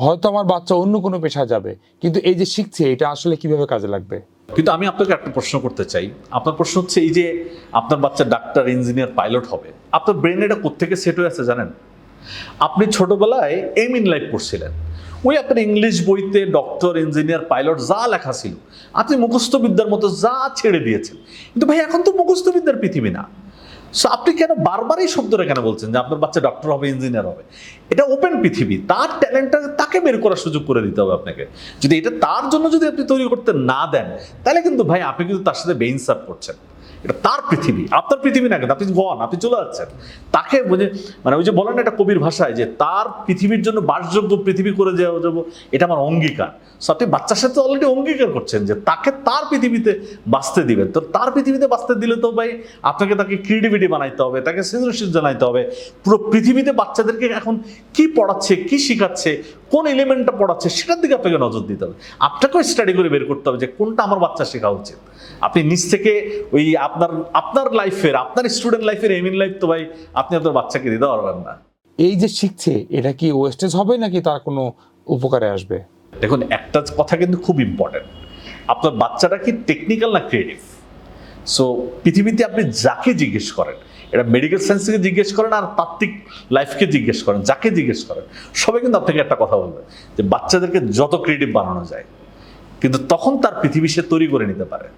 হয়তো আমার বাচ্চা অন্য কোনো পেশায় যাবে, কিন্তু এই যে শিখছে এটা আসলে কিভাবে কাজে লাগবে? কিন্তু আমি আপনাকে একটা প্রশ্ন করতে চাই। আপনার প্রশ্ন হচ্ছে এই যে আপনার বাচ্চা ডাক্তার, ইঞ্জিনিয়ার, পাইলট হবে, আপনার ব্রেনে এটা কোত্থেকে সেট হয়ে আছে জানেন? আপনি ছোটবেলায় এম ইন লাইফ পড়ছিলেন, ওই আপনার ইংলিশ বইতে ডক্টর, ইঞ্জিনিয়ার, পাইলট যা লেখা ছিল আপনি মুখস্থ বিদ্যার মতো যা ছেড়ে দিয়েছেন। কিন্তু ভাই এখন তো মুখস্থ বিদ্যার পৃথিবী না। সো আপনি কেন বারবার এই শব্দটা কেন বলছেন যে আপনার বাচ্চা ডক্টর হবে, ইঞ্জিনিয়ার হবে? এটা ওপেন পৃথিবী, তার ট্যালেন্টটা তাকে বের করার সুযোগ করে দিতে হবে আপনাকে। যদি এটা তার জন্য যদি আপনি তৈরি করতে না দেন, তাহলে কিন্তু ভাই আপনি কিন্তু তার সাথে বেইনসাফ করছেন। এটা তার পৃথিবী, আপনার পৃথিবী না, কিন্তু আপনি গন, আপনি চলে যাচ্ছেন। তাকে মানে ওই যে বলেন একটা কবির ভাষায় যে তার পৃথিবীর জন্য বাসযোগ্য পৃথিবী করে যাবো, এটা আমার অঙ্গীকার। সো আপনি বাচ্চার সাথে অলরেডি অঙ্গীকার করছেন যে তাকে তার পৃথিবীতে বাঁচতে দিবেন। তো তার পৃথিবীতে বাঁচতে দিলে তো ভাই আপনাকে তাকে ক্রিয়েটিভিটি বানাইতে হবে, তাকে সৃজনশীল জানাইতে হবে। পুরো পৃথিবীতে বাচ্চাদেরকে এখন কি পড়াচ্ছে, কি শিখাচ্ছে, কোন এলিমেন্টটা পড়াচ্ছে, সেটার দিকে আপনাকে নজর দিতে হবে। আপনাকেও স্টাডি করে বের করতে হবে যে কোনটা আমার বাচ্চা শেখা উচিত। আপনি নিজ থেকে ওই আপনার লাইফের, আপনার স্টুডেন্ট লাইফের এম ইন লাইফ তো ভাই আপনি আপনার বাচ্চাকে দিতে পারবেন না। এই যে শিখছে এটা কি ওয়েস্টেজ হবে নাকি তার কোনো উপকারে আসবে? দেখুন, একটা কথা কিন্তু খুব ইম্পর্টেন্ট, আপনার বাচ্চাটা কি টেকনিক্যাল না ক্রিয়েটিভ? সো পৃথিবীতে আপনি যাকে জিজ্ঞেস করেন, এটা মেডিকেল সায়েন্স থেকে জিজ্ঞেস করেন আর তাত্ত্বিক লাইফকে জিজ্ঞেস করেন, যাকে জিজ্ঞেস করেন সবাই কিন্তু আপনাকে একটা কথা বলবে যে বাচ্চাদেরকে যত ক্রিয়েটিভ বানানো যায়, কিন্তু তখন তার পৃথিবী সে তৈরি করে নিতে পারে।